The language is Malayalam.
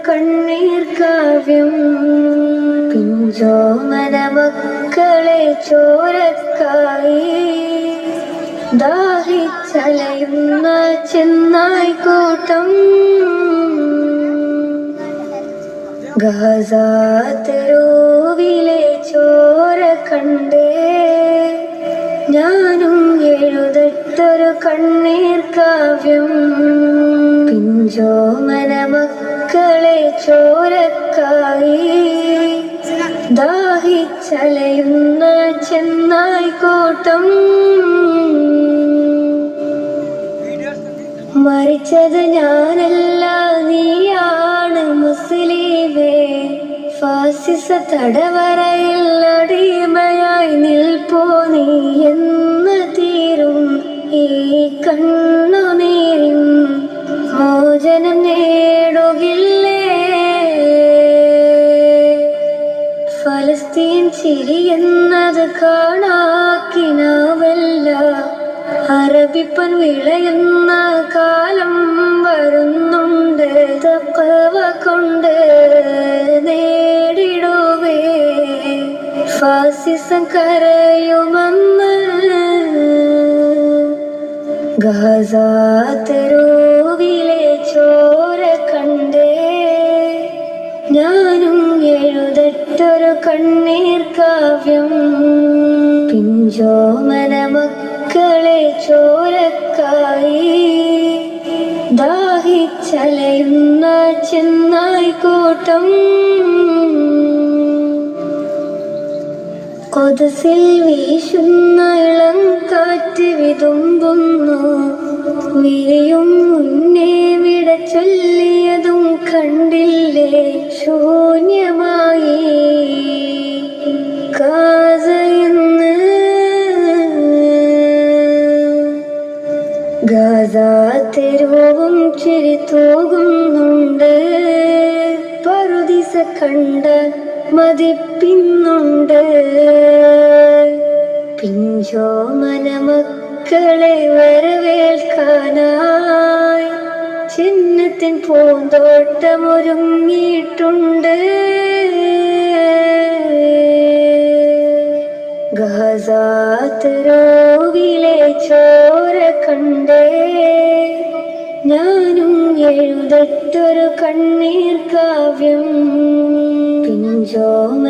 കണ്ണീർ കാവ്യം. പിഞ്ചോമന മക്കളെ ചോരക്കായി ദാഹിച്ചലയുന്ന ചെന്നായ്ക്കൂട്ടം. ഗാസ തെരുവിലെ ചോര കണ്ടേ ഞാനും എഴുതട്ടൊരു കണ്ണീർ കാവ്യം. പിഞ്ചോമന മക്കളെ ചോരക്കായി ദാഹിച്ചലയുന്ന ചെന്നായ്ക്കൂട്ടം. മരിച്ചത് ഞാനല്ല നീയാണ് മുസ്ലിമേ. ഫാസിസ തടവറയിൽ അടിമയായി നിൽപ്പോ നീ എന്ന് തീരും ഈ കണ്ണുനീരിൻ മോചനം നേടുകില്ലേ. ഫലസ്തീൻ ചിരി എന്നത് കാണാക്കിനാവല്ല. അറബിപ്പൻ വിളയുന്ന കാലം വരുന്നുണ്ട്. തഖ്വ കൊണ്ട് നേടിടുവേ ഫാസിസം കരയുമെന്ന്. ഗാസ തെരുവിലെ ചോര കണ്ടേ ഞാനും എഴുതട്ടൊരു കണ്ണീർ കാവ്യം. പിഞ്ചോമന മക്കളെ ചോരക്കായി ദാഹിച്ചലയുന്ന ചെന്നായ്ക്കൂട്ടം. കൊതുസിൽ വീശുന്ന ഇളം കാറ്റ് വിതുമ്പുന്നു. വിരിയും മുന്നേ വിട ചൊല്ലിയതും കണ്ടില്ലേ ശൂന്യമായി ഗാസയിന്ന്. ഗാസ തെരുവും ചിരി തൂകുന്നുണ്ട്. പറുദിസ കണ്ട മതിപ്പിന്നുണ്ട്. പിഞ്ചോമന മക്കളെ വരവേൽക്കാനായി ചിഹ്നത്തിൻ പൂന്തോട്ടമൊരുങ്ങിയിട്ടുണ്ട്. ഗാസ തെരുവിലെ ചോര കണ്ടേ ഞാനും എഴുതട്ടൊരു കണ്ണീർ കാവ്യം. പിഞ്ചോമന